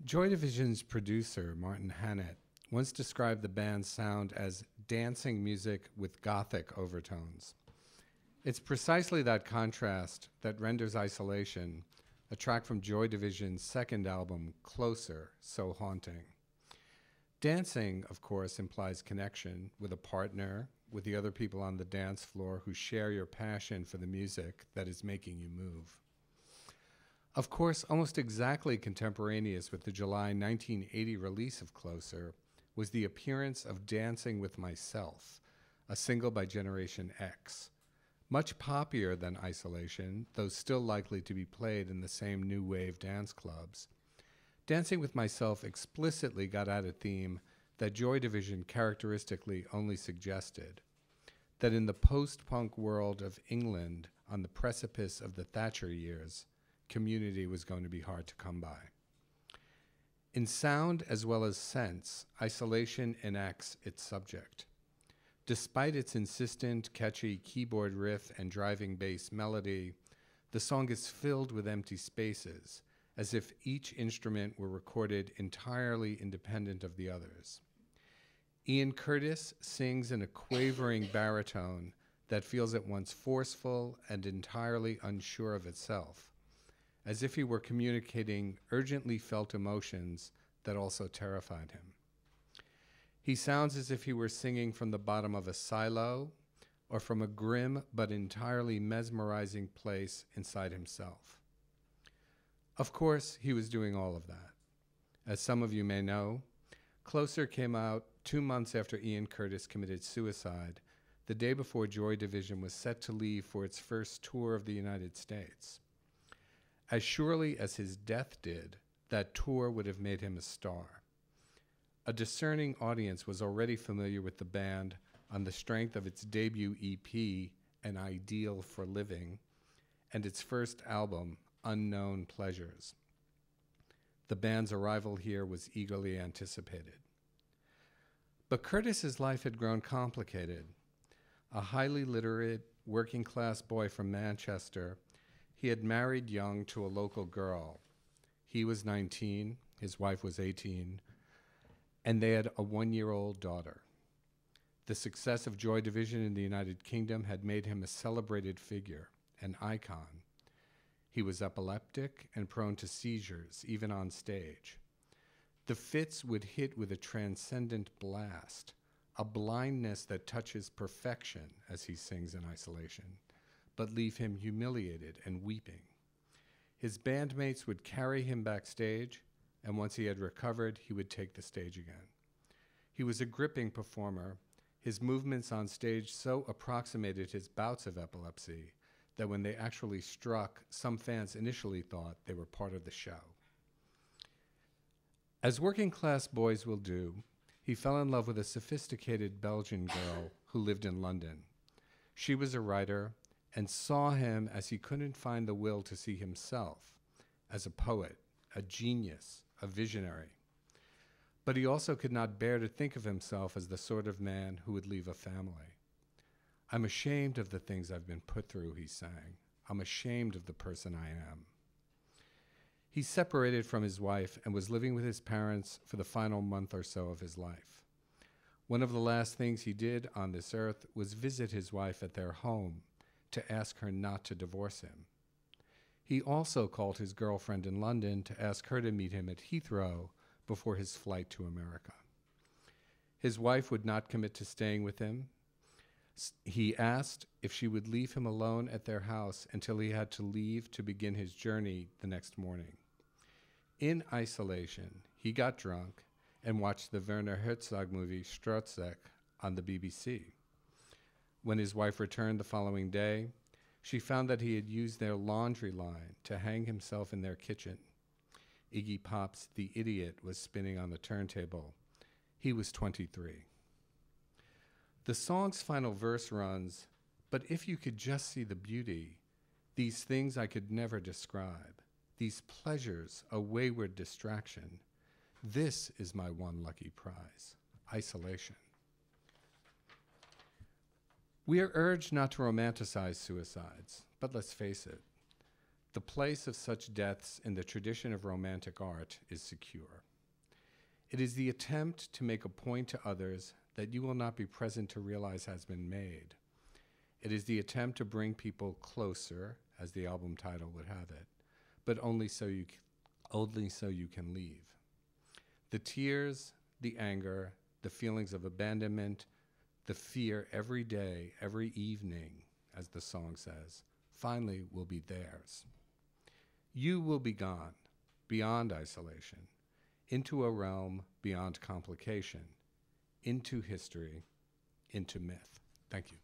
Joy Division's producer, Martin Hannett, once described the band's sound as dancing music with gothic overtones. It's precisely that contrast that renders Isolation, a track from Joy Division's second album, Closer, so haunting. Dancing, of course, implies connection with a partner, with the other people on the dance floor who share your passion for the music that is making you move. Of course, almost exactly contemporaneous with the July 1980 release of Closer was the appearance of Dancing with Myself, a single by Generation X. Much poppier than Isolation, though still likely to be played in the same new wave dance clubs. Dancing with Myself explicitly got at a theme that Joy Division characteristically only suggested, that in the post-punk world of England on the precipice of the Thatcher years, community was going to be hard to come by. In sound as well as sense, Isolation enacts its subject. Despite its insistent, catchy keyboard riff and driving bass melody, the song is filled with empty spaces, as if each instrument were recorded entirely independent of the others. Ian Curtis sings in a quavering baritone that feels at once forceful and entirely unsure of itself, as if he were communicating urgently felt emotions that also terrified him. He sounds as if he were singing from the bottom of a silo or from a grim but entirely mesmerizing place inside himself. Of course, he was doing all of that. As some of you may know, Closer came out 2 months after Ian Curtis committed suicide, the day before Joy Division was set to leave for its first tour of the United States. As surely as his death did, that tour would have made him a star. A discerning audience was already familiar with the band on the strength of its debut EP, An Ideal for Living, and its first album, Unknown Pleasures. The band's arrival here was eagerly anticipated. But Curtis's life had grown complicated. A highly literate, working-class boy from Manchester, he had married young to a local girl. He was 19, his wife was 18, and they had a 1-year-old daughter. The success of Joy Division in the United Kingdom had made him a celebrated figure, an icon. He was epileptic and prone to seizures, even on stage. The fits would hit with a transcendent blast, a blindness that touches perfection, as he sings in Isolation, but leave him humiliated and weeping. His bandmates would carry him backstage, and once he had recovered, he would take the stage again. He was a gripping performer. His movements on stage so approximated his bouts of epilepsy that when they actually struck, some fans initially thought they were part of the show. As working-class boys will do, he fell in love with a sophisticated Belgian girl who lived in London. She was a writer and saw him as he couldn't find the will to see himself, as a poet, a genius, a visionary. But he also could not bear to think of himself as the sort of man who would leave a family. "I'm ashamed of the things I've been put through," he sang. "I'm ashamed of the person I am." He separated from his wife and was living with his parents for the final month or so of his life. One of the last things he did on this earth was visit his wife at their home to ask her not to divorce him. He also called his girlfriend in London to ask her to meet him at Heathrow before his flight to America. His wife would not commit to staying with him. He asked if she would leave him alone at their house until he had to leave to begin his journey the next morning. In Isolation, he got drunk and watched the Werner Herzog movie Stroszek on the BBC. When his wife returned the following day, she found that he had used their laundry line to hang himself in their kitchen. Iggy Pop's The Idiot was spinning on the turntable. He was 23. The song's final verse runs, "But if you could just see the beauty, these things I could never describe, these pleasures, a wayward distraction, this is my one lucky prize, isolation." We are urged not to romanticize suicides, but let's face it. The place of such deaths in the tradition of romantic art is secure. It is the attempt to make a point to others that you will not be present to realize has been made. It is the attempt to bring people closer, as the album title would have it, but only so you can leave. The tears, the anger, the feelings of abandonment, the fear every day, every evening, as the song says, finally will be theirs. You will be gone, beyond isolation, into a realm beyond complication, into history, into myth. Thank you.